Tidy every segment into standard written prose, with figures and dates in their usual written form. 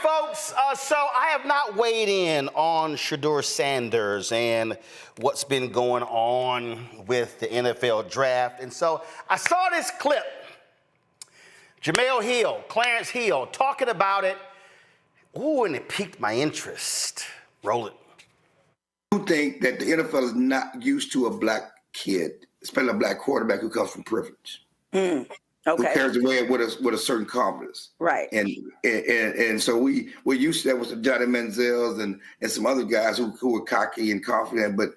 folks, so I have not weighed in on Shedeur Sanders and what's been going on with the NFL draft. And so I saw this clip, Jamel Hill, Clarence Hill, talking about it. Ooh, and it piqued my interest. Roll it. You think that the NFL is not used to a black kid, especially a black quarterback who comes from privilege. Okay. Who carries away with a certain confidence, right? And so we're used to that with the Johnny Manziels and some other guys who are cocky and confident. But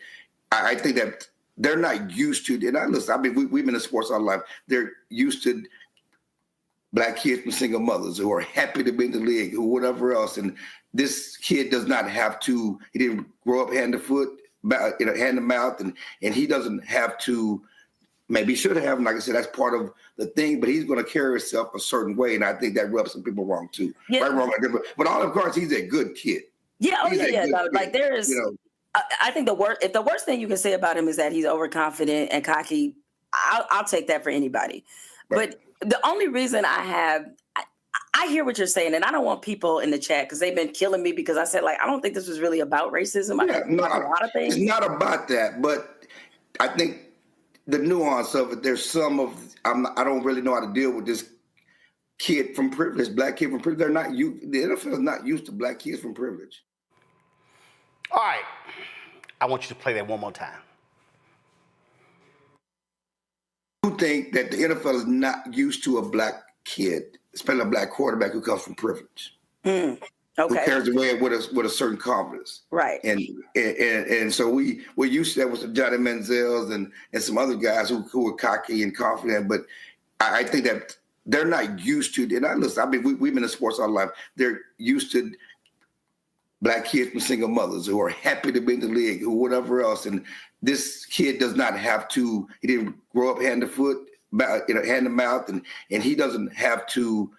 I think that they're not used to. And listen, I mean, we've been in sports all our life. They're used to black kids from single mothers who are happy to be in the league, or whatever else. And this kid does not have to. He didn't grow up hand to foot, hand to mouth, and he doesn't have to. Maybe he should have, and like I said, that's part of the thing, but he's going to carry himself a certain way, and I think that rubs some people wrong, too. Yeah. Right, wrong, but all of course, he's a good kid. Yeah, No, like there is, I think if the worst thing you can say about him is that he's overconfident and cocky, I'll take that for anybody. Right. But the only reason I hear what you're saying, and I don't want people in the chat, because they've been killing me because I said, I don't think this was really about racism. Yeah, a lot of things. It's not about that, but I think the nuance of it, there's some of, I don't really know how to deal with this kid from privilege, black kid from privilege. They're not used, the NFL is not used to black kids from privilege. All right. I want you to play that one more time. You think that the NFL is not used to a black kid, especially a black quarterback who comes from privilege. Okay. Who carries away with a certain confidence, right? And so we're used to that with the Johnny Manziels and some other guys who are cocky and confident. But I think that they're not used to. And listen, I mean, we've been in sports all our life. They're used to black kids from single mothers who are happy to be in the league, or whatever else. And this kid does not have to. He didn't grow up hand to foot, hand to mouth, and he doesn't have to.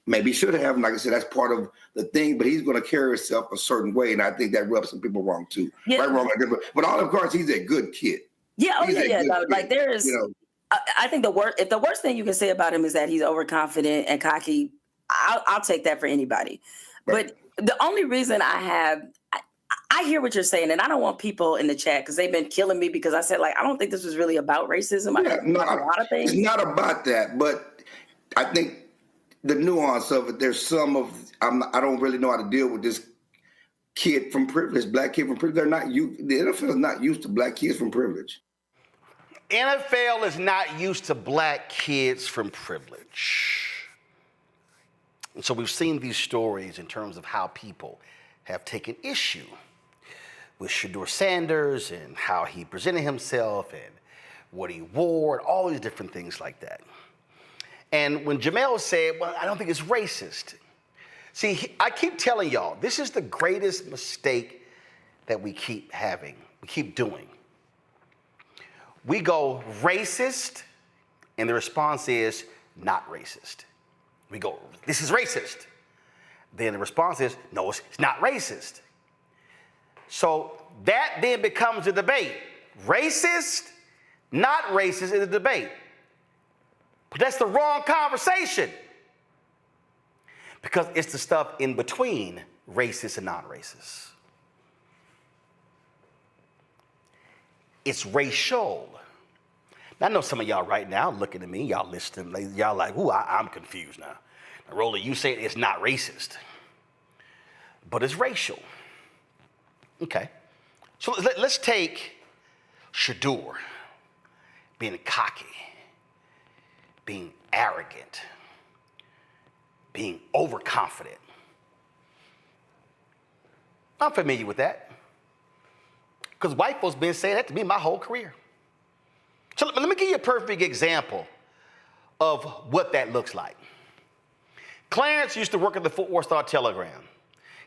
Maybe he should have, and like I said, that's part of the thing, but he's going to carry himself a certain way, and I think that rubs some people wrong, too. Yeah. Right, wrong, but all of course, he's a good kid. Yeah, like there is, I think if the worst thing you can say about him is that he's overconfident and cocky, I'll take that for anybody. Right. But the only reason I hear what you're saying, and I don't want people in the chat, because they've been killing me because I said, I don't think this was really about racism. A lot of things. It's not about that, but I think the nuance of it, there's some of, I don't really know how to deal with this kid from privilege, black kid from privilege. They're not used, the NFL is not used to black kids from privilege. NFL is not used to black kids from privilege. And so we've seen these stories in terms of how people have taken issue with Shedeur Sanders and how he presented himself and what he wore and all these different things like that. And when Jamel said, well, I don't think it's racist. See, I keep telling y'all, this is the greatest mistake that we keep doing. We go racist, and the response is not racist. We go, this is racist. Then the response is, no, it's not racist. So that then becomes a debate. Racist, not racist is a debate. But that's the wrong conversation, because it's the stuff in between racist and non-racist. It's racial. Now, I know some of y'all right now looking at me, y'all listening, y'all like, ooh, I'm confused now. Now, Roland, you say it's not racist, but it's racial. Okay. So let's take Shedeur being cocky, being arrogant, being overconfident. I'm familiar with that, because white folks been saying that to me my whole career. So let me give you a perfect example of what that looks like. Clarence used to work at the Fort Worth Star-Telegram.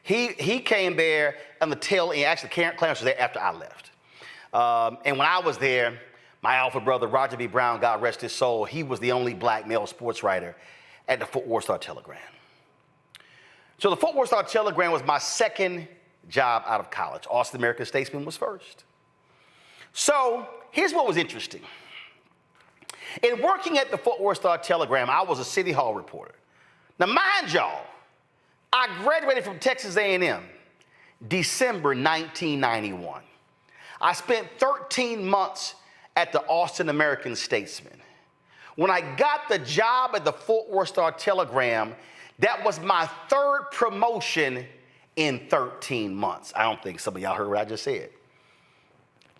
He came there on the tail end. Actually, Clarence was there after I left. And when I was there, my alpha brother, Roger B. Brown, God rest his soul, he was the only black male sports writer at the Fort Worth Star-Telegram. So the Fort Worth Star-Telegram was my second job out of college. Austin American Statesman was first. So here's what was interesting. In working at the Fort Worth Star-Telegram, I was a City Hall reporter. Now, mind y'all, I graduated from Texas A&M, December 1991. I spent 13 months at the Austin American-Statesman. When I got the job at the Fort Worth Star-Telegram, that was my third promotion in 13 months. I don't think some of y'all heard what I just said.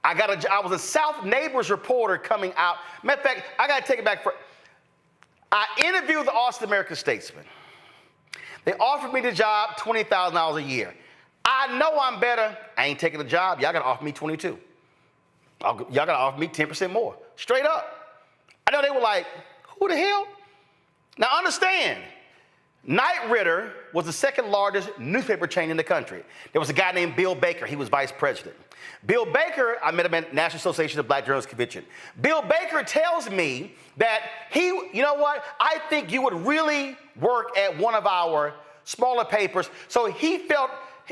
I was a South Neighbors reporter coming out. Matter of fact, I got to take it back. I interviewed the Austin American-Statesman. They offered me the job, $20,000 a year. I know I'm better. I ain't taking the job. Y'all got to offer me 22. Y'all got to offer me 10% more. Straight up. I know they were like, who the hell? Now understand, Knight Ridder was the second largest newspaper chain in the country. There was a guy named Bill Baker. He was vice president. Bill Baker, I met him at National Association of Black Journalists Convention. Bill Baker tells me that you know what? I think you would really work at one of our smaller papers. So he felt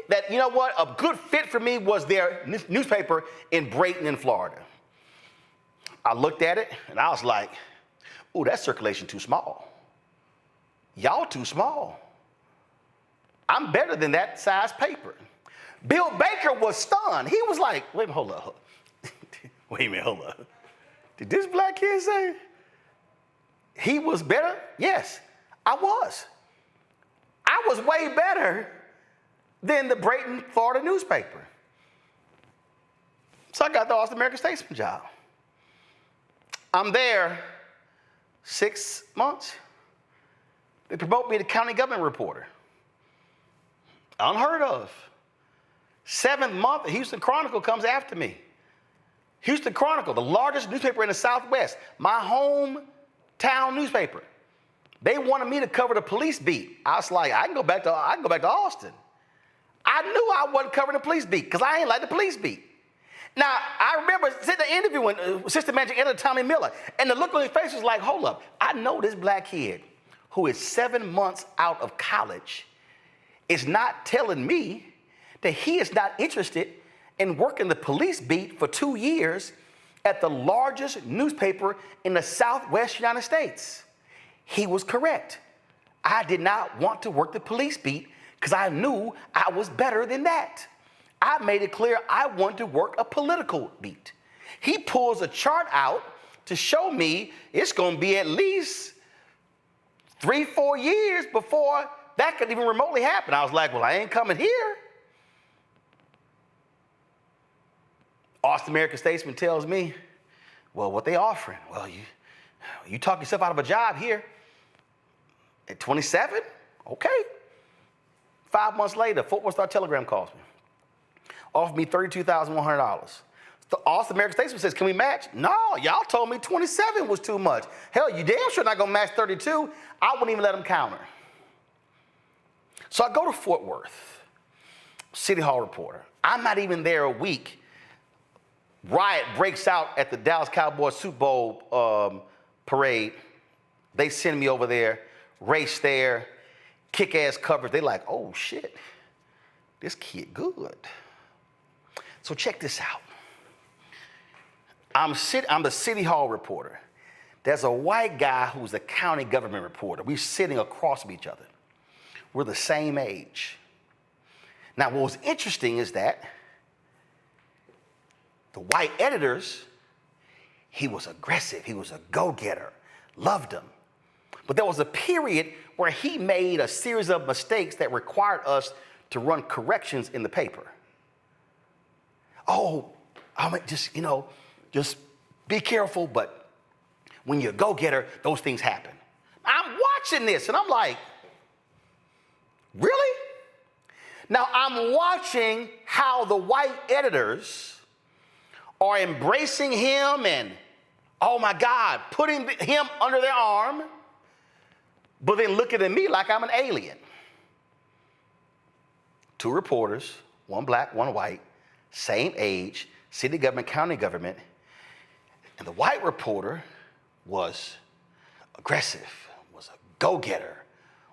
that, you know what? A good fit for me was their newspaper in Brayton in Florida. I looked at it and I was like, ooh, that circulation too small. Y'all too small. I'm better than that size paper. Bill Baker was stunned. He was like, wait a minute, hold up. Wait a minute, hold up. Did this black kid say he was better? Yes, I was. I was way better than the Brayton, Florida newspaper. So I got the Austin American-Statesman job. I'm there 6 months. They promote me to county government reporter. Unheard of. 7th month, the Houston Chronicle comes after me. Houston Chronicle, the largest newspaper in the Southwest, my hometown newspaper. They wanted me to cover the police beat. I was like, I can go back to Austin. I knew I wasn't covering the police beat because I ain't like the police beat. Now, I remember sitting there interviewing assistant managing editor Tommy Miller, and the look on his face was like, hold up, I know this black kid who is 7 months out of college is not telling me that he is not interested in working the police beat for 2 years at the largest newspaper in the Southwest United States. He was correct. I did not want to work the police beat because I knew I was better than that. I made it clear I wanted to work a political beat. He pulls a chart out to show me it's going to be at least 3-4 years before that could even remotely happen. I was like, well, I ain't coming here. Austin American-Statesman tells me, well, what they offering? Well, you talk yourself out of a job here at 27? Okay. 5 months later, Fort Worth Star-Telegram calls me. Offered me $32,100. The Austin American-Statesman says, can we match? No, y'all told me 27 was too much. Hell, you damn sure not gonna match 32. I wouldn't even let them counter. So I go to Fort Worth, City Hall reporter. I'm not even there a week. Riot breaks out at the Dallas Cowboys Super Bowl parade. They send me over there, race there, kick-ass coverage. They like, oh shit, this kid good. So check this out. I'm the City Hall reporter. There's a white guy who's a county government reporter. We're sitting across from each other. We're the same age. Now, what was interesting is that the white editors, he was aggressive. He was a go-getter. Loved him. But there was a period where he made a series of mistakes that required us to run corrections in the paper. Oh, just be careful, but when you're a go-getter, those things happen. I'm watching this, and I'm like, really? Now, I'm watching how the white editors are embracing him and, oh my God, putting him under their arm, but then looking at me like I'm an alien. 2 reporters, 1 black, 1 white, same age, city government, county government, and the white reporter was aggressive, was a go-getter,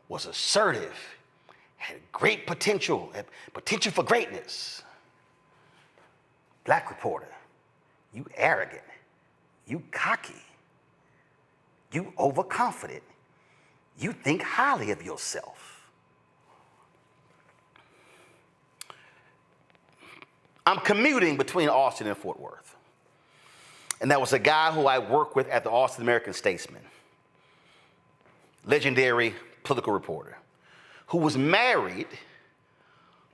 was assertive, had great potential, had potential for greatness. Black reporter, you arrogant, you cocky, you overconfident, you think highly of yourself. I'm commuting between Austin and Fort Worth. And that was a guy who I worked with at the Austin American-Statesman, legendary political reporter, who was married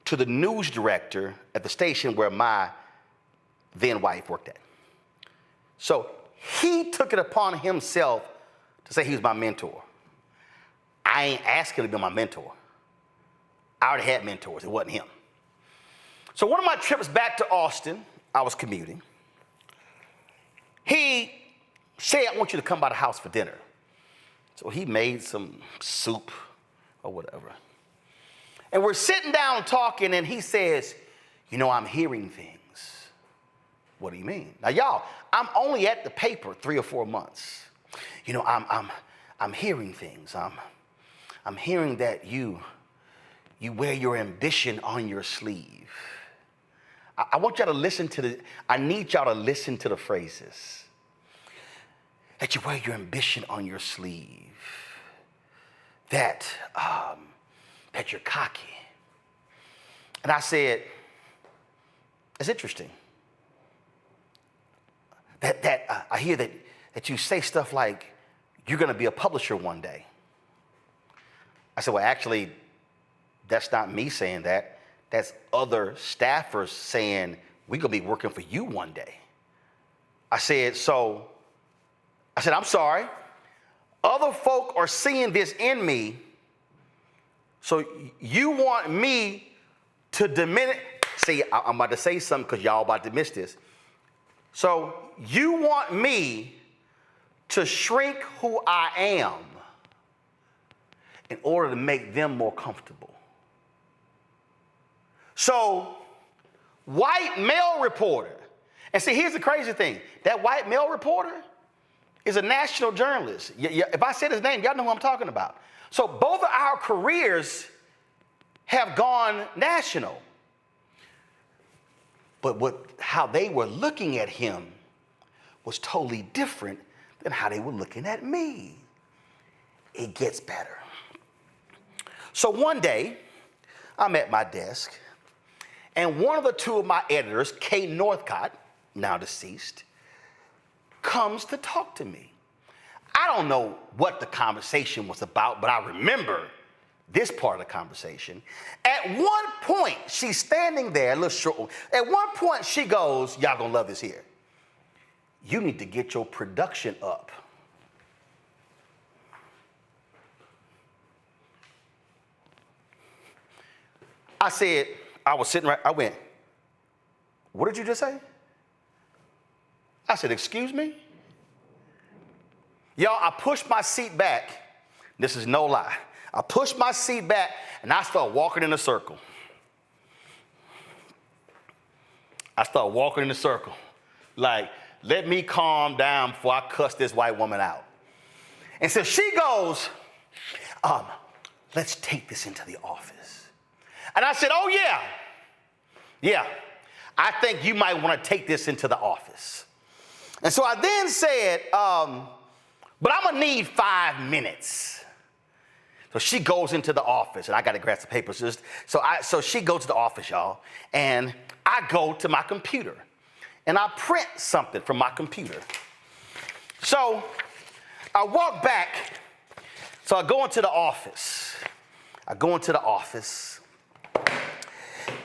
to the news director at the station where my then wife worked at. So he took it upon himself to say he was my mentor. I ain't asking him to be my mentor. I already had mentors, it wasn't him. So one of my trips back to Austin, I was commuting. He said, I want you to come by the house for dinner. So he made some soup or whatever. And we're sitting down talking, and he says, you know, I'm hearing things. What do you mean? Now, y'all, I'm only at the paper 3 or 4 months. You know, I'm hearing things. I'm hearing that you wear your ambition on your sleeve. I want y'all to listen to I need y'all to listen to the phrases. That you wear your ambition on your sleeve. That you're cocky. And I said, it's interesting. I hear that you say stuff like, you're gonna be a publisher one day. I said, well, actually, that's not me saying that. That's other staffers saying, we're gonna be working for you one day. I said, I'm sorry. Other folk are seeing this in me, so you want me to diminish. See, I'm about to say something because y'all about to miss this. So you want me to shrink who I am in order to make them more comfortable. So, white male reporter, and see, here's the crazy thing. That white male reporter is a national journalist. If I said his name, y'all know who I'm talking about. So both of our careers have gone national. But how they were looking at him was totally different than how they were looking at me. It gets better. So one day, I'm at my desk, and one of the two of my editors, Kate Northcott, now deceased, comes to talk to me. I don't know what the conversation was about, but I remember this part of the conversation. At one point, she's standing there, a little short. At one point, she goes, y'all gonna love this here. You need to get your production up. I said, I was sitting right, I went, what did you just say? I said, excuse me? Y'all, I pushed my seat back. This is no lie. I pushed my seat back and I started walking in a circle. Like, let me calm down before I cuss this white woman out. And so she goes, let's take this into the office. And I said, oh yeah, I think you might want to take this into the office. And so I then said, but I'm gonna need 5 minutes. So she goes into the office, and I gotta grab some papers. So she goes to the office, y'all, and I go to my computer, and I print something from my computer. So I walk back, so I go into the office.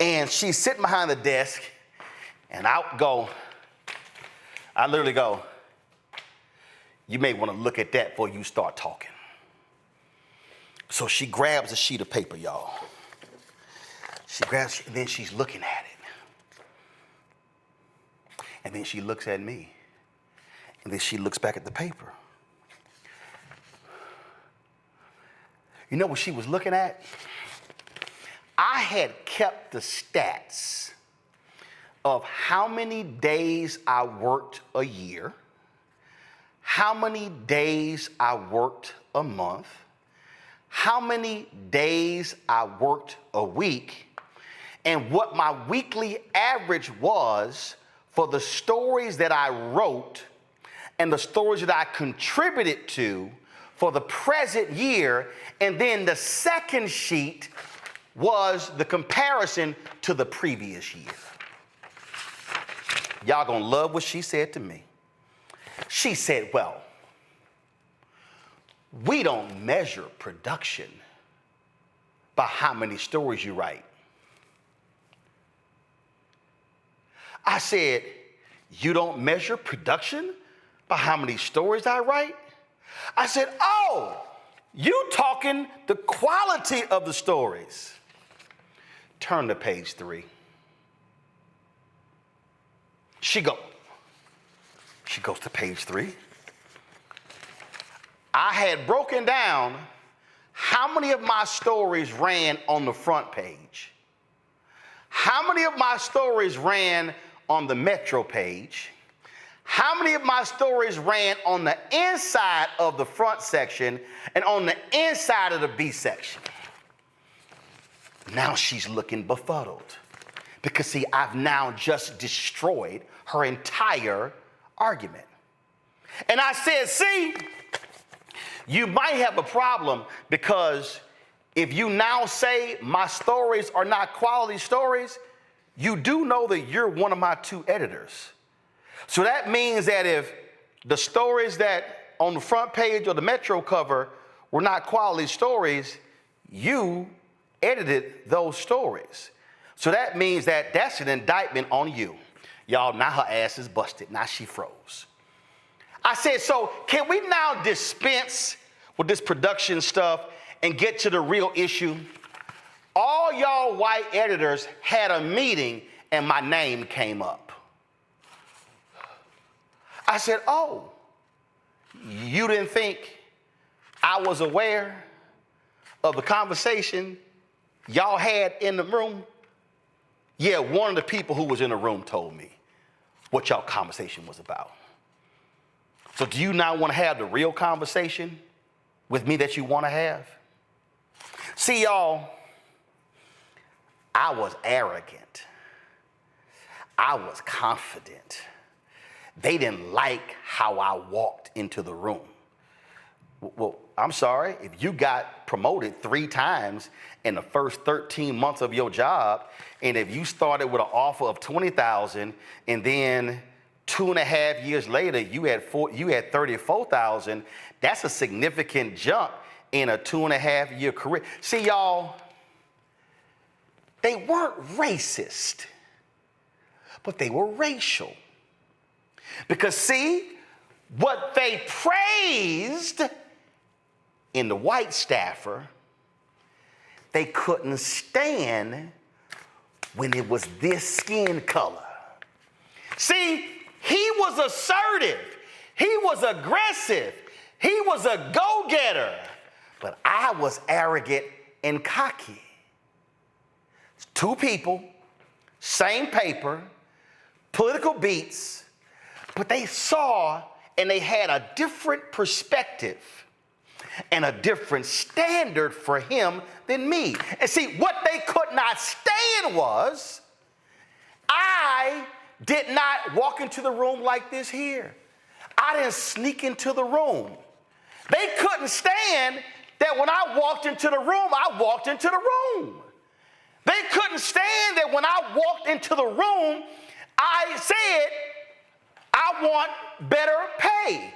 And she's sitting behind the desk, and I literally go, you may want to look at that before you start talking. So she grabs a sheet of paper, y'all. And then she's looking at it. And then she looks at me. And then she looks back at the paper. You know what she was looking at? I had kept the stats of how many days I worked a year, how many days I worked a month, how many days I worked a week, and what my weekly average was for the stories that I wrote and the stories that I contributed to for the present year. And then the second sheet was the comparison to the previous year. Y'all gonna love what she said to me. She said, well, we don't measure production by how many stories you write. I said, you don't measure production by how many stories I write? I said, oh, you talking the quality of the stories. Turn to page 3. She goes to page 3. I had broken down how many of my stories ran on the front page, how many of my stories ran on the Metro page, how many of my stories ran on the inside of the front section and on the inside of the B section. Now she's looking befuddled because, see, I've now just destroyed her entire argument. And I said, see, you might have a problem because if you now say my stories are not quality stories, you do know that you're one of my 2 editors. So that means that if the stories that on the front page or the Metro cover were not quality stories, you edited those stories. So that means that that's an indictment on you. Y'all, now her ass is busted. Now she froze. I said, so can we now dispense with this production stuff and get to the real issue? All y'all white editors had a meeting and my name came up. I said, oh, you didn't think I was aware of the conversation y'all had in the room? Yeah, one of the people who was in the room told me what y'all conversation was about. So do you now want to have the real conversation with me that you want to have? See, y'all, I was arrogant. I was confident. They didn't like how I walked into the room. Well, I'm sorry, if you got promoted 3 times in the first 13 months of your job, and if you started with an offer of $20,000 and then 2.5 years later you had $34,000, that's a significant jump in a 2.5-year career. See, y'all, they weren't racist, but they were racial. Because see, what they praised in the white staffer, they couldn't stand when it was this skin color. See, he was assertive, he was aggressive, he was a go-getter, but I was arrogant and cocky. 2 people, same paper, political beats, but they saw and they had a different perspective and a different standard for him than me. And see, what they could not stand was I did not walk into the room like this here. I didn't sneak into the room. They couldn't stand that when I walked into the room, I walked into the room. They couldn't stand that when I walked into the room, I said, I want better pay.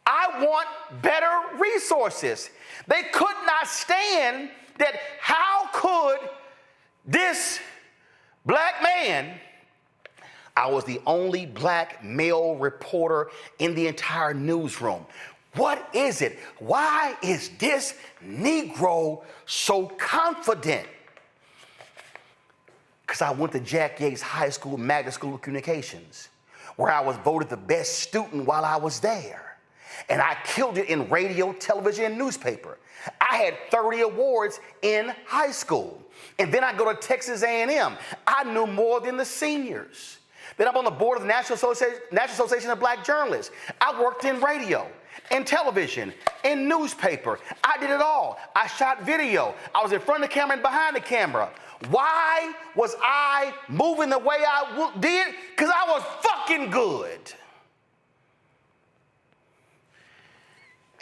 I want better resources. They could not stand that how could this black man, I was the only black male reporter in the entire newsroom. What is it? Why is this Negro so confident? Because I went to Jack Yates High School, Magnet School of Communications, where I was voted the best student while I was there. And I killed it in radio, television, and newspaper. I had 30 awards in high school. And then I go to Texas A&M. I knew more than the seniors. Then I'm on the board of the National Association of Black Journalists. I worked in radio, in television, in newspaper. I did it all. I shot video. I was in front of the camera and behind the camera. Why was I moving the way I did? Because I was fucking good.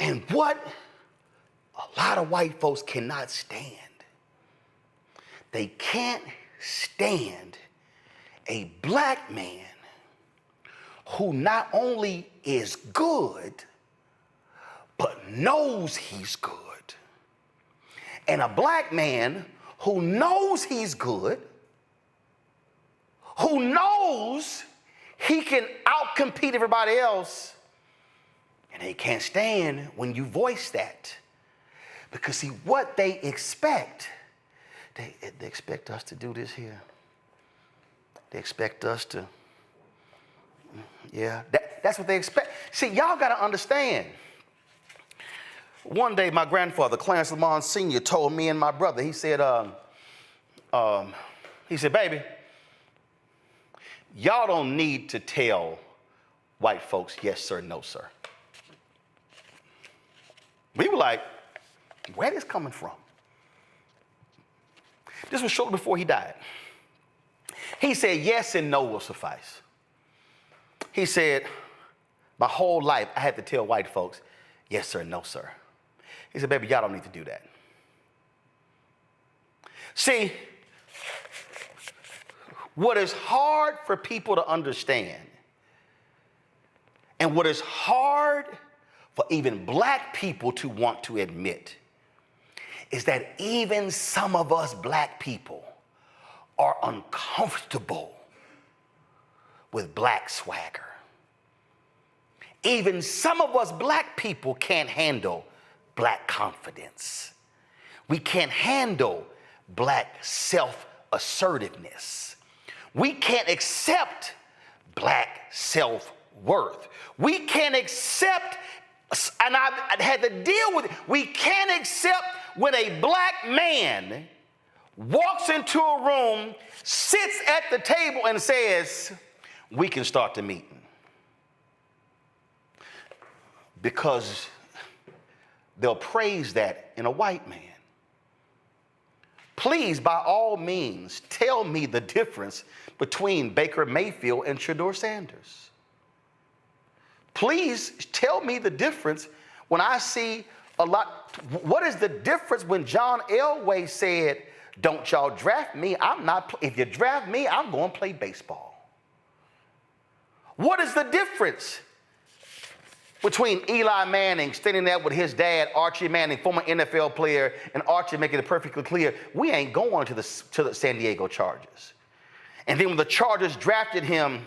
And what a lot of white folks cannot stand, they can't stand a black man who not only is good, but knows he's good. And a black man who knows he's good, who knows he can outcompete everybody else, and they can't stand when you voice that. Because see, what they expect, they expect us to do this here. They expect us to, yeah, that's what they expect. See, y'all got to understand. One day, my grandfather, Clarence Lamont Sr., told me and my brother, he said, baby, y'all don't need to tell white folks yes, sir, no, sir. We were like, where this coming from? This was shortly before he died. He said, yes and no will suffice. He said, my whole life, I had to tell white folks, yes, sir, no, sir. He said, baby, y'all don't need to do that. See, what is hard for people to understand, and what is hard for even black people to want to admit, is that even some of us black people are uncomfortable with black swagger. Even some of us black people can't handle black confidence. We can't handle black self-assertiveness. We can't accept black self-worth. We can't accept, and I've had to deal with it, we can't accept when a black man walks into a room, sits at the table and says, we can start the meeting. Because they'll praise that in a white man. Please, by all means, tell me the difference between Baker Mayfield and Shedeur Sanders. Please tell me the difference when I see a lot. What is the difference when John Elway said, don't y'all draft me, if you draft me, I'm going to play baseball? What is the difference between Eli Manning standing there with his dad, Archie Manning, former NFL player, and Archie making it perfectly clear, we ain't going to the San Diego Chargers. And then when the Chargers drafted him,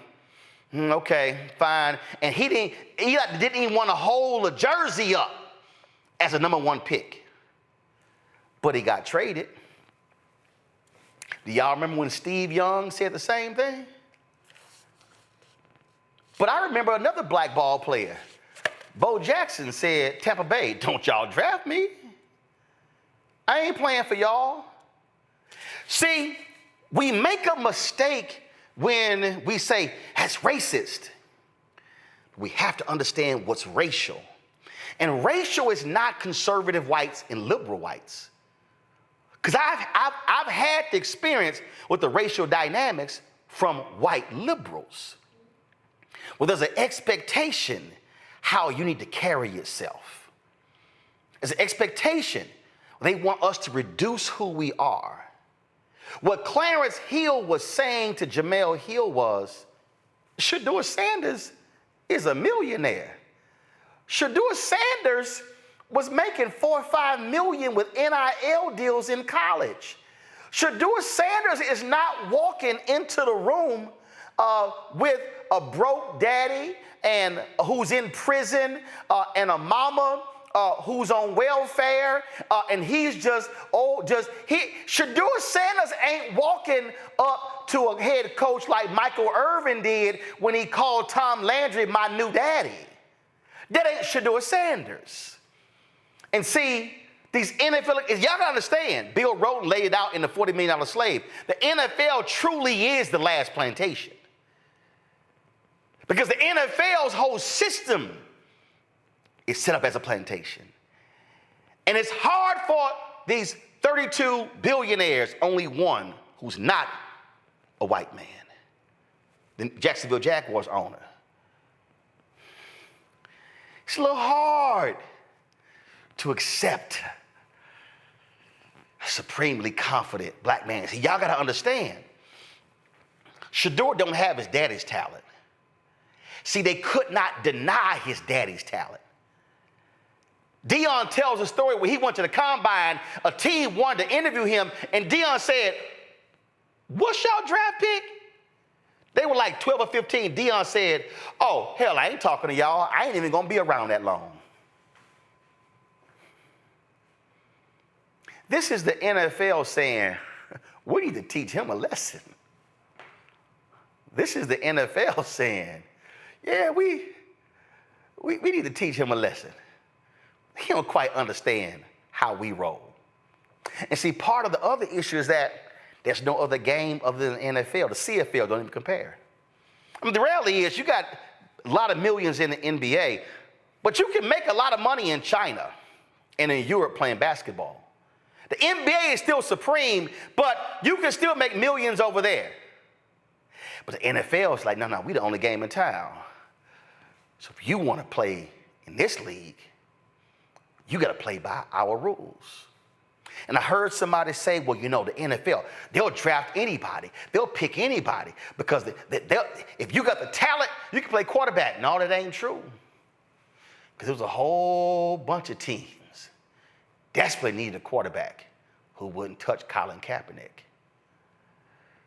okay, fine, and Eli didn't even want to hold a jersey up as a number 1 pick, but he got traded. Do y'all remember when Steve Young said the same thing? But I remember another black ball player, Bo Jackson, said, Tampa Bay, don't y'all draft me. I ain't playing for y'all. See, we make a mistake when we say, that's racist. We have to understand what's racial. And racial is not conservative whites and liberal whites. Because I've had the experience with the racial dynamics from white liberals. Well, there's an expectation how you need to carry yourself. There's an expectation. They want us to reduce who we are. What Clarence Hill was saying to Jamel Hill was, Shedeur Sanders is a millionaire. Shedeur Sanders was making $4 or $5 million with NIL deals in college. Shedeur Sanders is not walking into the room with a broke daddy and who's in prison and a mama who's on welfare and he's Shedeur Sanders ain't walking up to a head coach like Michael Irvin did when he called Tom Landry my new daddy. That ain't Shedeur Sanders. And see, these NFL, y'all gotta understand, Bill Rhoden laid it out in the $40 Million Slave. The NFL truly is the last plantation. Because the NFL's whole system is set up as a plantation. And it's hard for these 32 billionaires, only one who's not a white man, the Jacksonville Jaguars owner. It's a little hard to accept a supremely confident black man. See, y'all gotta understand, Shedeur don't have his daddy's talent. See, they could not deny his daddy's talent. Deion tells a story where he went to the combine, a team wanted to interview him, and Deion said, "What's y'all draft pick?" They were like 12 or 15. Deion said, "Oh, hell, I ain't talking to y'all. I ain't even gonna be around that long." This is the NFL saying, we need to teach him a lesson. This is the NFL saying, yeah, we need to teach him a lesson. He don't quite understand how we roll. And see, part of the other issue is that there's no other game other than the NFL. The CFL don't even compare. I mean, the reality is you got a lot of millions in the NBA, but you can make a lot of money in China and in Europe playing basketball. The NBA is still supreme, but you can still make millions over there. But the NFL is like, no, we the only game in town. So if you want to play in this league, you got to play by our rules. And I heard somebody say, well, the NFL, they'll draft anybody. They'll pick anybody because if you got the talent, you can play quarterback. No, that ain't true. Because there was a whole bunch of teams desperately needed a quarterback who wouldn't touch Colin Kaepernick.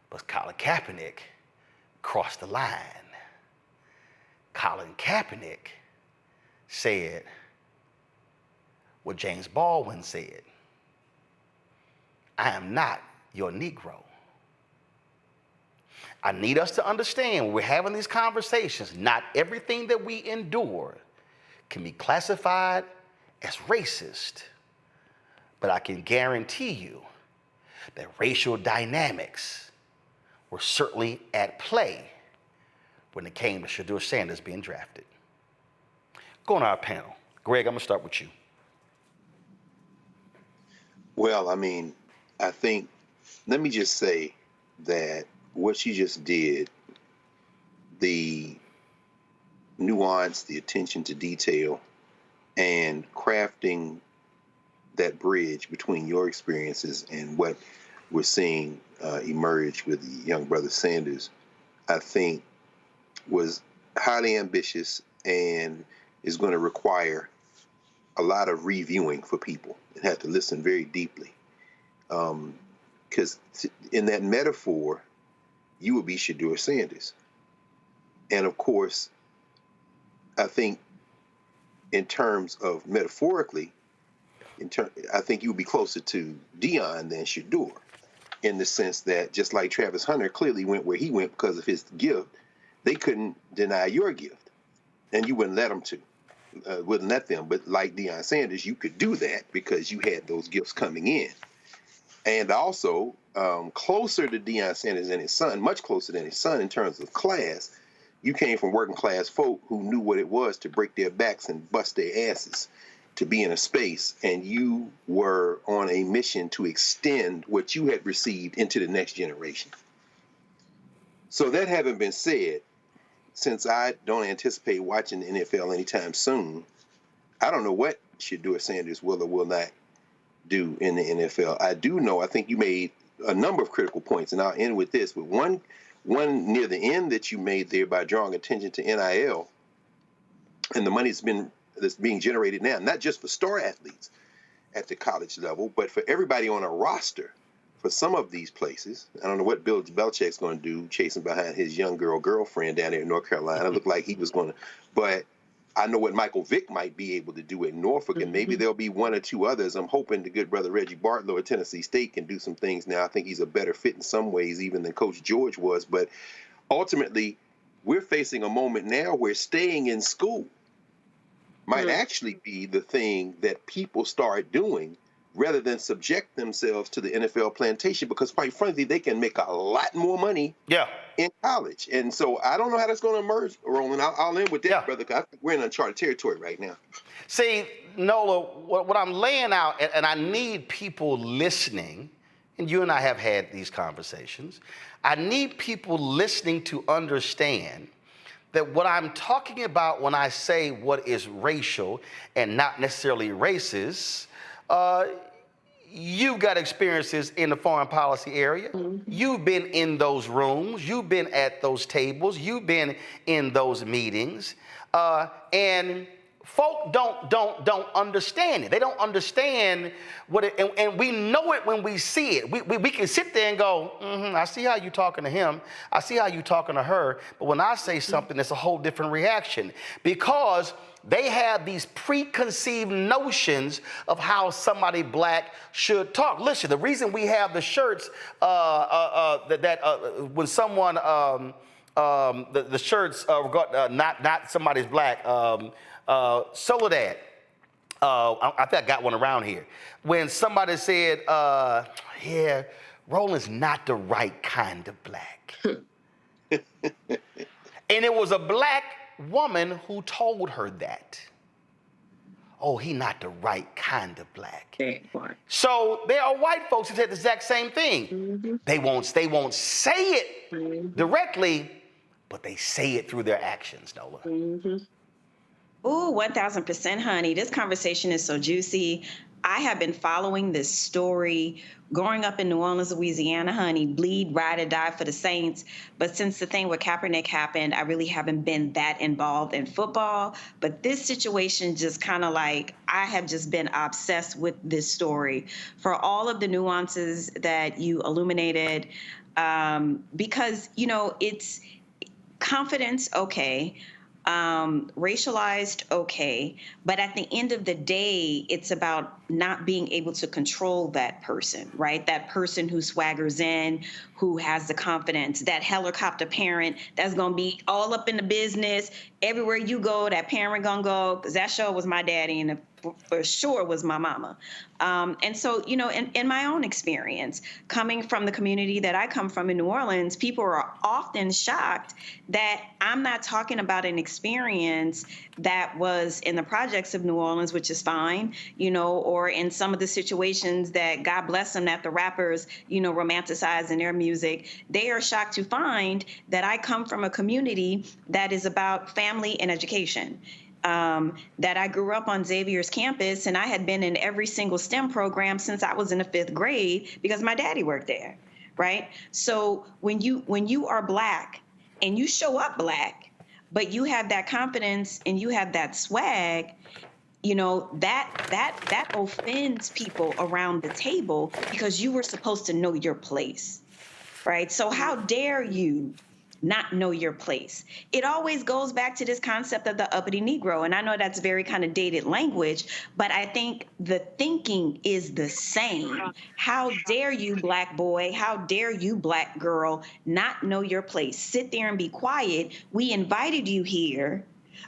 But Colin Kaepernick crossed the line. Colin Kaepernick said what James Baldwin said: I am not your Negro. I need us to understand when we're having these conversations, not everything that we endure can be classified as racist. But I can guarantee you that racial dynamics were certainly at play when it came to Shedeur Sanders being drafted. Going to our panel. Greg, I'm going to start with you. Well, I think, let me just say that what she just did, the nuance, the attention to detail, and crafting that bridge between your experiences and what we're seeing emerge with the young brother Sanders, I think was highly ambitious and is going to require a lot of reviewing for people and have to listen very deeply. Because in that metaphor, you would be Shedeur Sanders. And of course, I think in terms of metaphorically, I think you would be closer to Deion than Shedeur, in the sense that just like Travis Hunter clearly went where he went because of his gift, they couldn't deny your gift, and you wouldn't let them to. Wouldn't let them, but like Deion Sanders, you could do that because you had those gifts coming in. And also, closer to Deion Sanders and his son, much closer than his son in terms of class, you came from working class folk who knew what it was to break their backs and bust their asses to be in a space, and you were on a mission to extend what you had received into the next generation. So that having been said, since I don't anticipate watching the NFL anytime soon, I don't know what Shedeur Sanders will or will not do in the NFL. I do know, I think you made a number of critical points, and I'll end with this. But one near the end that you made there by drawing attention to NIL and the money that's being generated now, not just for star athletes at the college level, but for everybody on a roster for some of these places. I don't know what Bill Belichick's going to do, chasing behind his young girlfriend down there in North Carolina. It looked like he was going to, but I know what Michael Vick might be able to do at Norfolk, and maybe there'll be one or two others. I'm hoping the good brother Reggie Bartlow at Tennessee State can do some things now. I think he's a better fit in some ways even than Coach George was, but ultimately we're facing a moment now where staying in school might actually be the thing that people start doing rather than subject themselves to the NFL plantation, because quite frankly, they can make a lot more money in college. And so I don't know how that's going to emerge, Roland. I'll end with that, brother, because I think we're in uncharted territory right now. See, Nola, what I'm laying out, and I need people listening, and you and I have had these conversations, I need people listening to understand that what I'm talking about when I say what is racial and not necessarily racist, you've got experiences in the foreign policy area. You've been in those rooms. You've been at those tables. You've been in those meetings. And folk don't understand it. They don't understand what it, and we know it when we see it. We can sit there and go, I see how you talking to him. I see how you talking to her. But when I say something, it's a whole different reaction, because they have these preconceived notions of how somebody black should talk. Listen, the reason we have the shirts when someone the shirts not somebody's black. Soledad, I think I got one around here. When somebody said, yeah, Roland's not the right kind of black. And it was a black woman who told her that. Oh, he not the right kind of black. So there are white folks who said the exact same thing. They won't say it directly, but they say it through their actions, Nola. Ooh, 1000%, honey. This conversation is so juicy. I have been following this story growing up in New Orleans, Louisiana, honey, bleed, ride, or die for the Saints. But since the thing with Kaepernick happened, I really haven't been that involved in football. But this situation just kind of like, I have just been obsessed with this story for all of the nuances that you illuminated. Because, you know, it's confidence, okay. Racialized, okay, but at the end of the day, it's about not being able to control that person, right? That person who swaggers in, who has the confidence, that helicopter parent that's gonna be all up in the business. Everywhere you go, that parent gonna go, because that sure was my daddy and for sure was my mama. And so, you know, in my own experience, coming from the community that I come from in New Orleans, people are often shocked that I'm not talking about an experience that was in the projects of New Orleans, which is fine, you know, or in some of the situations that, God bless them, that the rappers, you know, romanticize in their music. They are shocked to find that I come from a community that is about family and education. That I grew up on Xavier's campus, and I had been in every single STEM program since I was in the 5th grade because my daddy worked there, right? So when you are black and you show up black, but you have that confidence and you have that swag, you know, that offends people around the table because you were supposed to know your place, right? So how dare you not know your place? It always goes back to this concept of the uppity Negro. And I know that's very kind of dated language, but I think the thinking is the same. How dare you, black boy? How dare you, black girl, not know your place? Sit there and be quiet. We invited you here,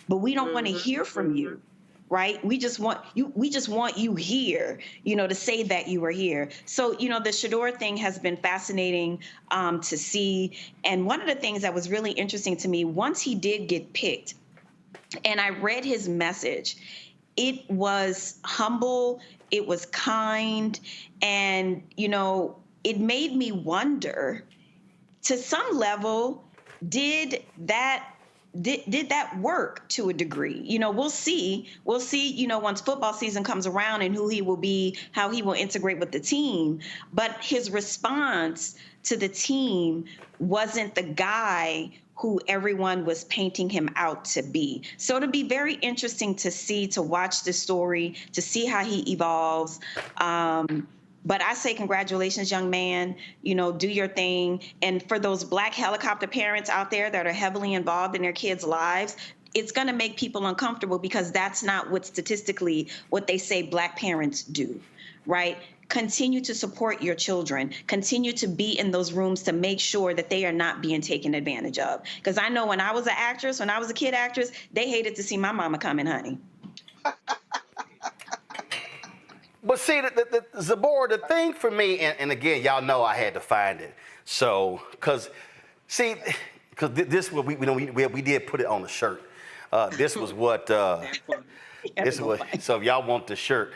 but we don't want to hear from you. Right? We just want you here, you know, to say that you were here. So, you know, the Shedeur thing has been fascinating to see. And one of the things that was really interesting to me, once he did get picked and I read his message, it was humble, it was kind, and, you know, it made me wonder, to some level, did that work to a degree? You know, we'll see, you know, once football season comes around and who he will be, how he will integrate with the team. But his response to the team wasn't the guy who everyone was painting him out to be. So it'll be very interesting to see, to watch the story, to see how he evolves. But I say congratulations, young man, you know, do your thing. And for those black helicopter parents out there that are heavily involved in their kids' lives, it's going to make people uncomfortable because that's not what statistically what they say black parents do, right? Continue to support your children. Continue to be in those rooms to make sure that they are not being taken advantage of. Because I know when I was an actress, when I was a kid actress, they hated to see my mama coming, honey. But see, Zabor, the thing for me, and again, y'all know I had to find it. So, because this we did put it on the shirt. This was what this was. So if y'all want the shirt,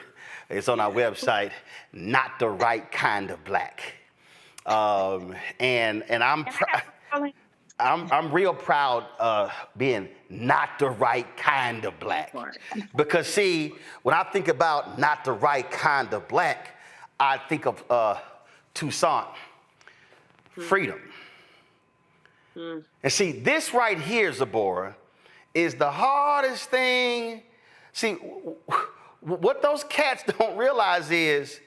it's on our website. Not the right kind of black. And I'm real proud being not the right kind of black. Because see, when I think about not the right kind of black, I think of Toussaint, freedom. And see, this right here, Zabora, is the hardest thing. See, what those cats don't realize is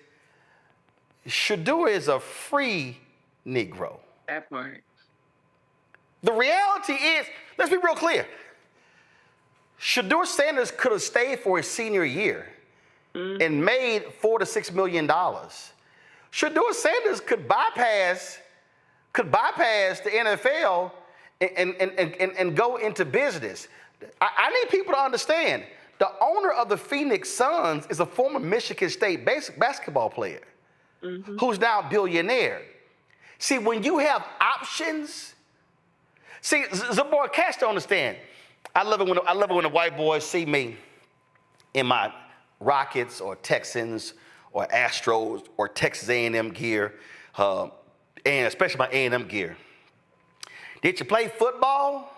Shedeur is a free Negro. That part. The reality is, let's be real clear. Shedeur Sanders could have stayed for his senior year and made $4 to $6 million. Shedeur Sanders could bypass the NFL and go into business. I need people to understand, the owner of the Phoenix Suns is a former Michigan State basketball player who's now a billionaire. See, when you have options, see, Zabora, cats don't understand. I love it when the white boys see me in my Rockets or Texans or Astros or Texas A&M gear, and especially my A&M gear. Did you play football?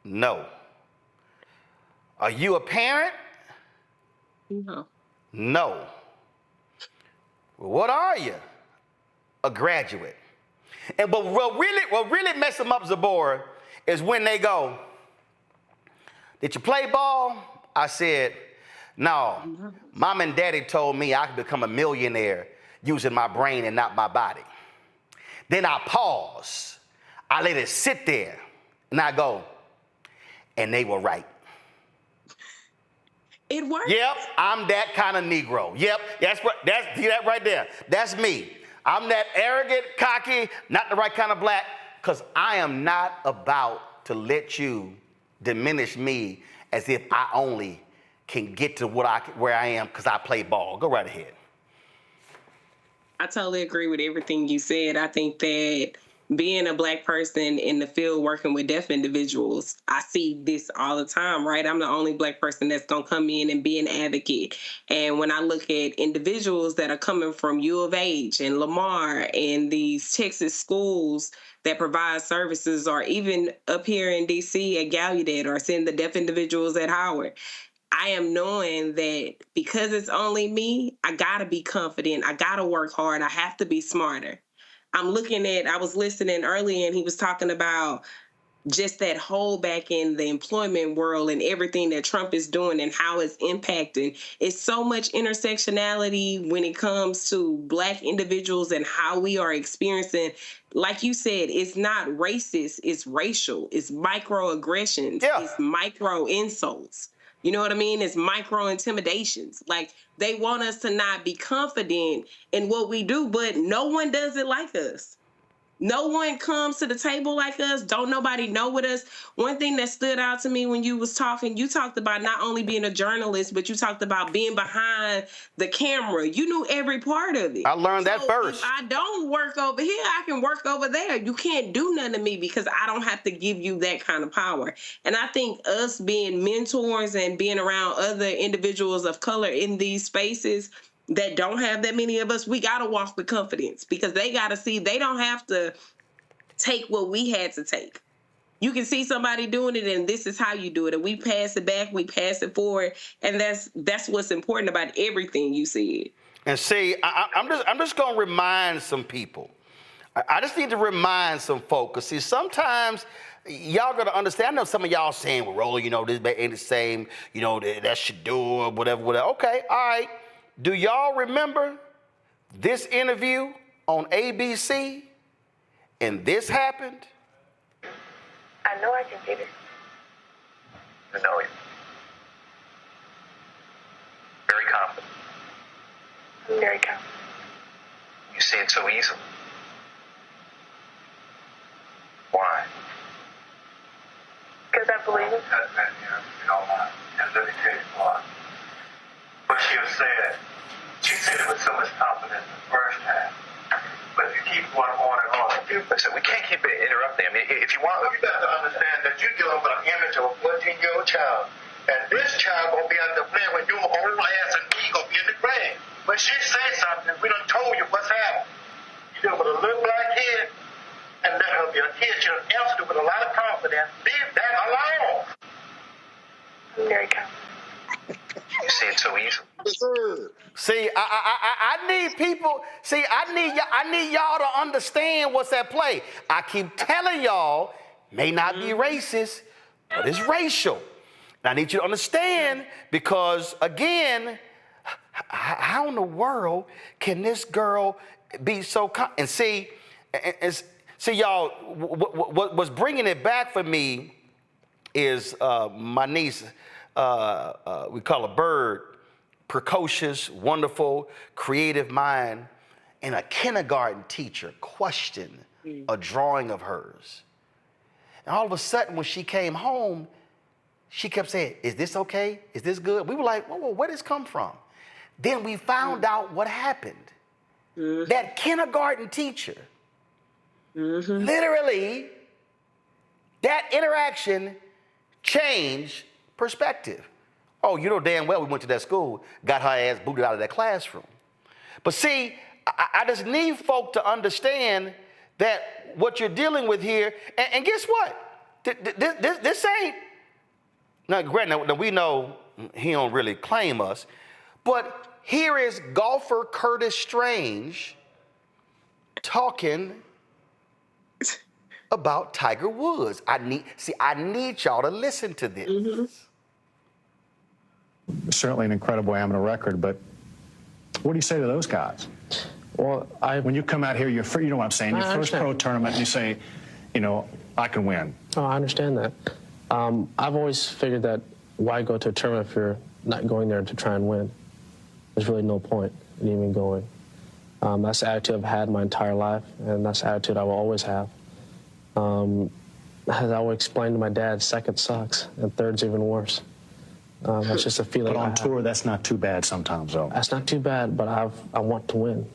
No. Are you a parent? No. No. Well, what are you? A graduate. And but what really mess them up, Zabora, is when they go, did you play ball? I said, no. Mom and daddy told me I could become a millionaire using my brain and not my body. Then I pause. I let it sit there. And I go, and they were right. It works. Yep, I'm that kind of Negro. Yep, see that right there. That's me. I'm that arrogant, cocky, not the right kind of black, because I am not about to let you diminish me as if I only can get to where I am because I play ball. Go right ahead. I totally agree with everything you said. I think that being a Black person in the field working with deaf individuals, I see this all the time, right? I'm the only Black person that's going to come in and be an advocate. And when I look at individuals that are coming from U of H and Lamar and these Texas schools that provide services, or even up here in D.C. at Gallaudet, or seeing the deaf individuals at Howard, I am knowing that because it's only me, I got to be confident. I got to work hard. I have to be smarter. I was listening earlier, and he was talking about just that hole back in the employment world and everything that Trump is doing and how it's impacting. It's so much intersectionality when it comes to Black individuals and how we are experiencing, like you said, it's not racist, it's racial, it's microaggressions, it's micro insults. You know what I mean? It's micro intimidations. Like, they want us to not be confident in what we do, but no one does it like us. No one comes to the table like us. Don't nobody know with us. One thing that stood out to me when you was talking, you talked about not only being a journalist, but you talked about being behind the camera. You knew every part of it. I learned that first. If I don't work over here, I can work over there. You can't do nothing to me because I don't have to give you that kind of power. And I think us being mentors and being around other individuals of color in these spaces that don't have that many of us, we got to walk with confidence, because they got to see they don't have to take what we had to take. You can see somebody doing it, and this is how you do it. And we pass it back, we pass it forward. And that's what's important about everything you said. And see, I'm just going to remind some people. I just need to remind some folks. 'Cause see, sometimes y'all got to understand. I know some of y'all saying, well, Roland, this ain't the same, that's Shedeur, whatever. Okay, all right. Do y'all remember this interview on ABC and this happened? I know I can get it. I know it. Very confident. I'm very confident. You see it so easily. Why? Because I believe it. Let me tell you why. What she said it with so much confidence the first time. But if you keep going on and on, listen, we can't keep interrupting. I mean, if you want, you got to understand that you're dealing with an image of a 14-year-old child, and this child gonna be out there playing when your old ass and me gonna be in the grave. When she says something, we done told you what's happening. You deal with a little Black kid, and let her be a kid. She'll answer it with a lot of confidence. Leave that alone. I'm very confident. You see it so easily. Yes, sir. See, I need people. See, I need y'all to understand what's at play. I keep telling y'all, may not be racist, but it's racial. And I need you to understand because, again, how in the world can this girl be so? And see, y'all, what's bringing it back for me is my niece. We call her Bird. Precocious, wonderful, creative mind, and a kindergarten teacher questioned a drawing of hers. And all of a sudden, when she came home, she kept saying, "Is this okay? Is this good?" We were like, "Whoa, where did this come from?" Then we found out what happened. That kindergarten teacher, literally, that interaction changed perspective. Oh, you know damn well we went to that school, got her ass booted out of that classroom. But see, I just need folk to understand that what you're dealing with here, and guess what? This ain't, now granted, we know he don't really claim us, but here is golfer Curtis Strange talking about Tiger Woods. I need y'all to listen to this. Certainly an incredible amateur record, but what do you say to those guys? Well, when you come out here, you know what I'm saying, your first pro tournament, you say, you know, I can win. Oh, I understand that. I've always figured that why go to a tournament if you're not going there to try and win? There's really no point in even going. That's the attitude I've had my entire life, and that's the attitude I will always have. As I would explain to my dad, second sucks, and third's even worse. That's just a feeling. But on tour, that's not too bad sometimes, though. That's not too bad, but I want to win.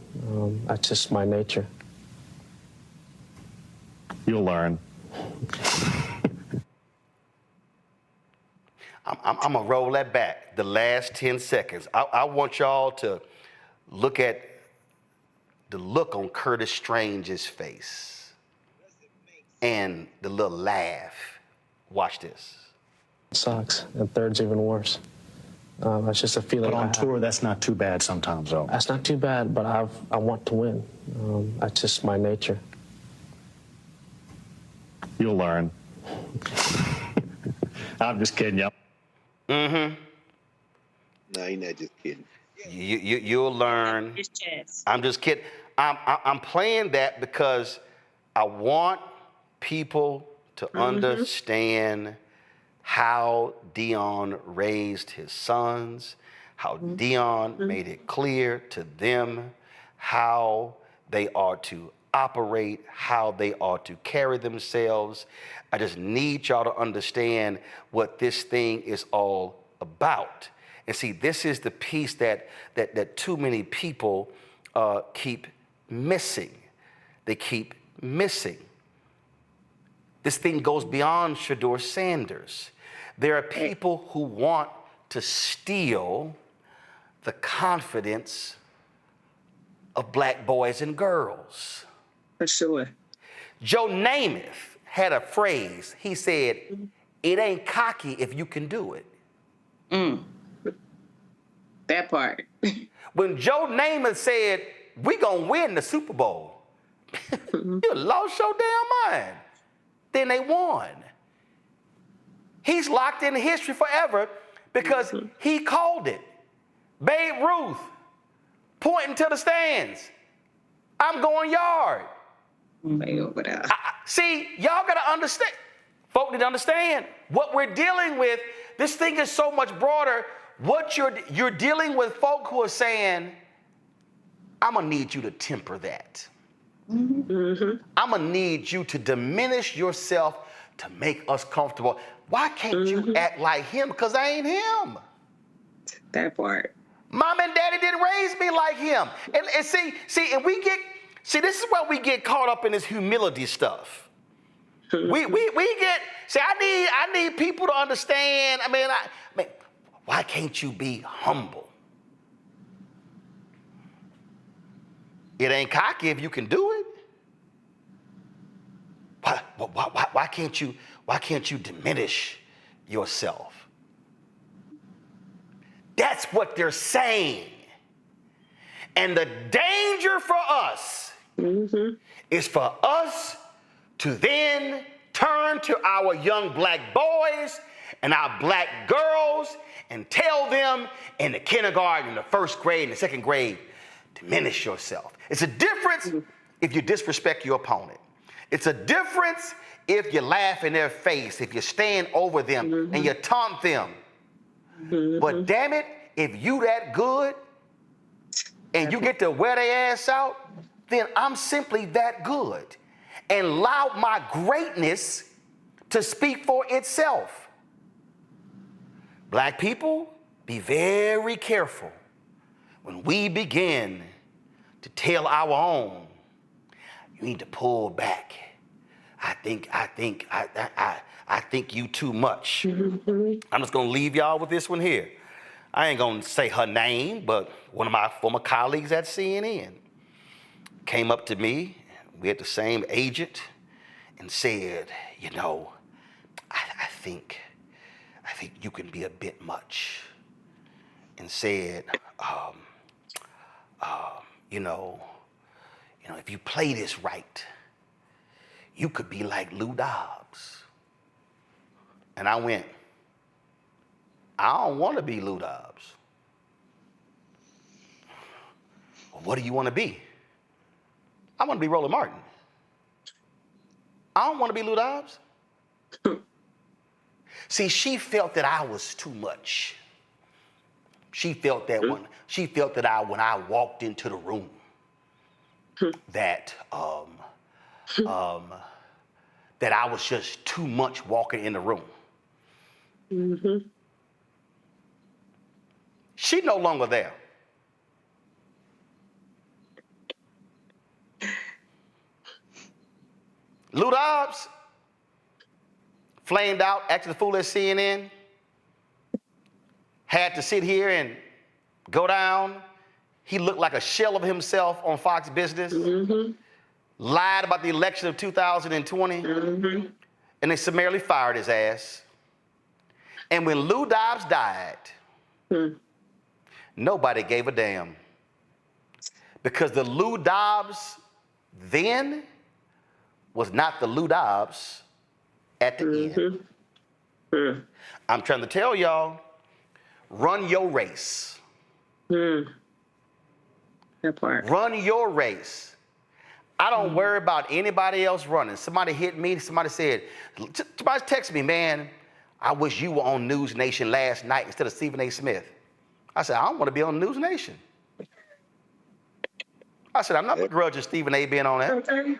That's just my nature. You'll learn. I'm going to roll that back, the last 10 seconds. I want y'all to look at the look on Curtis Strange's face and the little laugh. Watch this. Sucks, and third's even worse. That's just a feeling. But on tour, that's not too bad sometimes, though. That's not too bad, but I want to win. That's just my nature. You'll learn. I'm just kidding you. No, you're not just kidding. You'll learn. I'm just kidding. I'm playing that because I want people to understand how Dion raised his sons, how Dion made it clear to them how they are to operate, how they are to carry themselves. I just need y'all to understand what this thing is all about. And see, this is the piece that too many people keep missing. They keep missing. This thing goes beyond Shedeur Sanders. There are people who want to steal the confidence of black boys and girls. For sure. Joe Namath had a phrase. He said, "It ain't cocky if you can do it." That part. When Joe Namath said, "We gonna win the Super Bowl," you lost your damn mind. Then they won. He's locked in history forever because he called it. Babe Ruth pointing to the stands. I'm going yard. See, y'all got to understand. Folk need to understand what we're dealing with. This thing is so much broader. What you're dealing with folk who are saying, I'm going to need you to temper that. I'm going to need you to diminish yourself to make us comfortable. Why can't you act like him? Because I ain't him. That part. Mom and daddy didn't raise me like him. And see, this is where we get caught up in this humility stuff. we get, I need people to understand. I mean, why can't you be humble? It ain't cocky if you can do it. Why can't you diminish yourself? That's That's what they're saying. And the danger for us is for us to then turn to our young black boys and our black girls and tell them in the kindergarten, in the first grade, in the second grade, diminish yourself. It's a difference if you disrespect your opponent. It's a difference if you laugh in their face, if you stand over them and you taunt them. But damn it, if you that good and you get to wear their ass out, then I'm simply that good. And allow my greatness to speak for itself. Black people, be very careful when we begin to tell our own, you need to pull back. I think you too much. I'm just gonna leave y'all with this one here. I ain't gonna say her name, but one of my former colleagues at CNN came up to me, we had the same agent, and said, you know, I think you can be a bit much. And said, if you play this right, you could be like Lou Dobbs. And I went, I don't want to be Lou Dobbs. Well, what do you want to be? I want to be Roland Martin. I don't want to be Lou Dobbs. See, she felt that I was too much. She felt that when I walked into the room, that that I was just too much walking in the room. She no longer there. Lou Dobbs flamed out, acting a fool at CNN, had to sit here and go down. He looked like a shell of himself on Fox Business, lied about the election of 2020, and they summarily fired his ass. And when Lou Dobbs died, nobody gave a damn. Because the Lou Dobbs then was not the Lou Dobbs at the end. I'm trying to tell y'all, run your race. That part. Run your race. I don't worry about anybody else running. Somebody hit me, somebody said, somebody texted me, man, I wish you were on News Nation last night instead of Stephen A. Smith. I said, I don't want to be on News Nation. I said, I'm not begrudging Stephen A. being on that.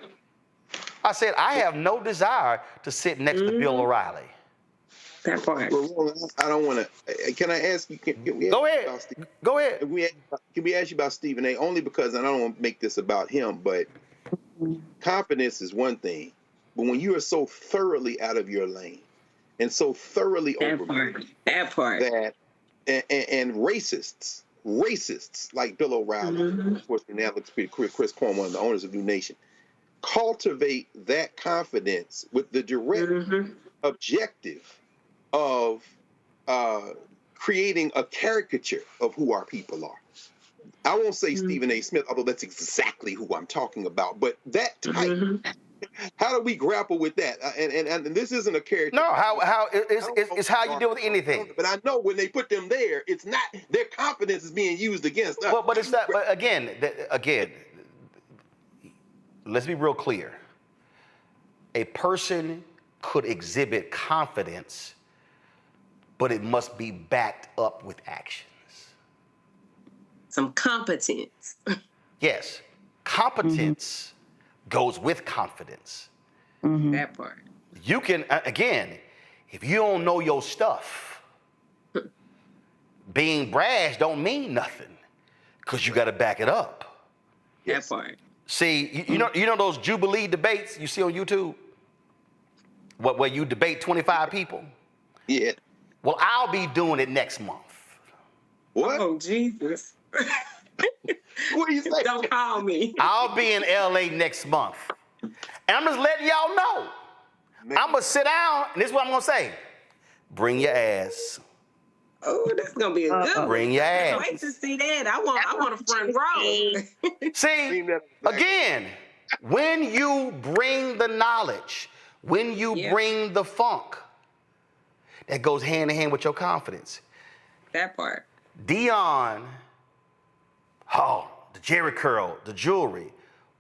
I said, I have no desire to sit next to Bill O'Reilly. That part. Well, I don't want to. Can I ask you? Go ahead. Go ahead. Can we ask you about Stephen A? Only because I don't want to make this about him, but confidence is one thing. But when you are so thoroughly out of your lane and so thoroughly overboard, that and racists like Bill O'Reilly, of course, now looks pretty quick. Chris Cuomo, one of the owners of New Nation, cultivate that confidence with the direct objective of creating a caricature of who our people are. I won't say Stephen A. Smith, although that's exactly who I'm talking about. But that type, how do we grapple with that? And this isn't a character. No, it's how you deal with anything. But I know when they put them there, it's not their confidence is being used against us. But it's not. But again, let's be real clear. A person could exhibit confidence, but it must be backed up with actions. Some competence. Yes, competence goes with confidence. That part. You can, again, if you don't know your stuff, being brash don't mean nothing because you got to back it up. That part. See, you know those Jubilee debates you see on YouTube? Where you debate 25 people? Yeah. Well, I'll be doing it next month. What? Oh, Jesus. What do you say? Don't call me. I'll be in LA next month. And I'm just letting y'all know. I'm going to sit down, and this is what I'm going to say. Bring your ass. Oh, that's gonna be a good one. Bring your ass. Wait to see that. I want a front row. See, again, when you bring the knowledge, when you bring the funk, that goes hand in hand with your confidence. That part. Dion, the Jerry curl, the jewelry,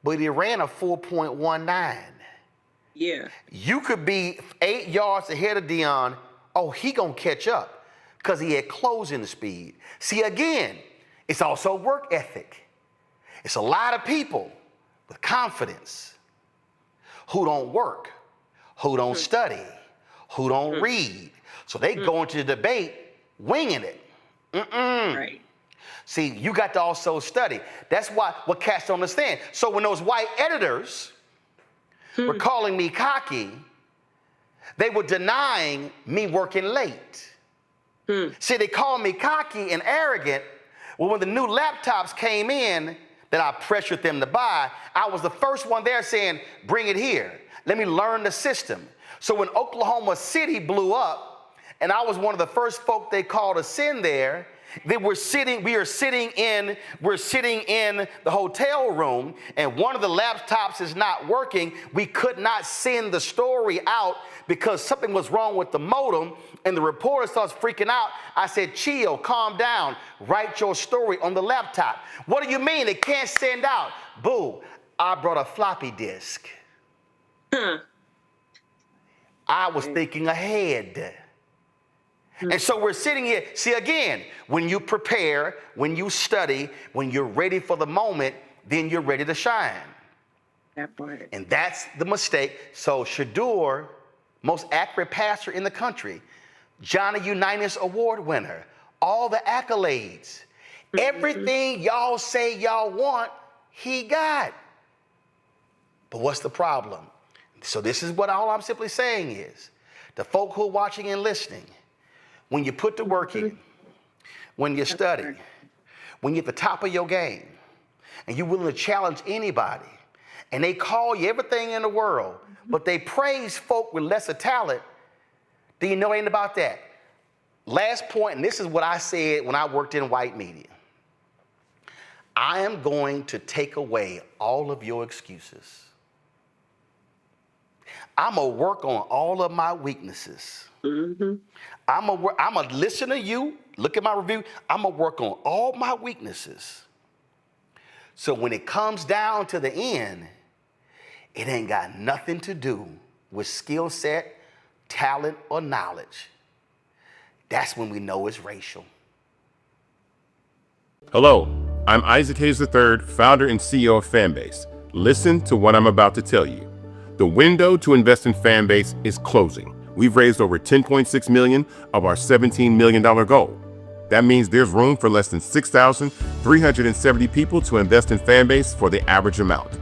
but he ran a 4.19. Yeah. You could be 8 yards ahead of Dion. Oh, he gonna catch up because he had closing speed. See, again, it's also work ethic. It's a lot of people with confidence who don't work, who don't study, who don't read. So they go into the debate winging it. Right. See, you got to also study. That's what cats don't understand. So when those white editors were calling me cocky, they were denying me working late. See, they called me cocky and arrogant. Well, when the new laptops came in that I pressured them to buy, I was the first one there saying, bring it here. Let me learn the system. So when Oklahoma City blew up, and I was one of the first folk they called to send there, we are sitting in the hotel room, and one of the laptops is not working. We could not send the story out because something was wrong with the modem, and the reporter starts freaking out. I said, chill, calm down, write your story on the laptop. What do you mean it can't send out? Boo, I brought a floppy disk. I was thinking ahead. And so we're sitting here. See, again, when you prepare, when you study, when you're ready for the moment, then you're ready to shine. That part. And that's the mistake. So Shedeur, most accurate passer in the country, Johnny Unitas Award winner, all the accolades, everything y'all say y'all want, he got. But what's the problem? So this is what all I'm simply saying is, the folk who are watching and listening, when you put the work in, when you study, when you're at the top of your game, and you're willing to challenge anybody, and they call you everything in the world, but they praise folk with lesser talent, do you know anything about that? Last point, and this is what I said when I worked in white media. I am going to take away all of your excuses. I'm going to work on all of my weaknesses. I'm going to listen to you, look at my review. I'm going to work on all my weaknesses. So when it comes down to the end, it ain't got nothing to do with skill set, talent, or knowledge. That's when we know it's racial. Hello, I'm Isaac Hayes III, founder and CEO of Fanbase. Listen to what I'm about to tell you. The window to invest in Fanbase is closing. We've raised over $10.6 million of our $17 million goal. That means there's room for less than 6,370 people to invest in Fanbase for the average amount.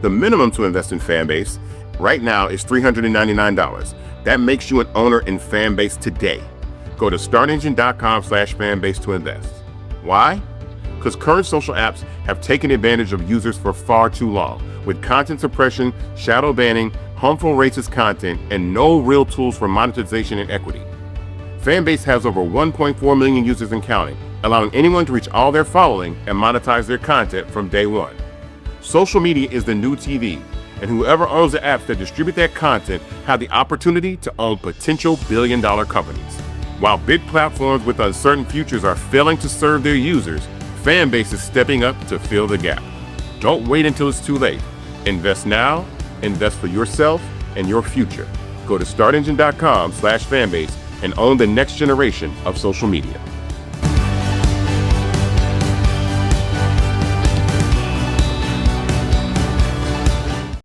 The minimum to invest in Fanbase right now is $399. That makes you an owner in Fanbase today. Go to startengine.com/fanbase to invest. Why? Because current social apps have taken advantage of users for far too long, with content suppression, shadow banning, harmful racist content, and no real tools for monetization and equity. Fanbase has over 1.4 million users and counting, allowing anyone to reach all their following and monetize their content from day one. Social media is the new TV, and whoever owns the apps that distribute that content have the opportunity to own potential billion-dollar companies. While big platforms with uncertain futures are failing to serve their users, Fanbase is stepping up to fill the gap. Don't wait until it's too late. Invest now, invest for yourself and your future. Go to startengine.com/fanbase and own the next generation of social media.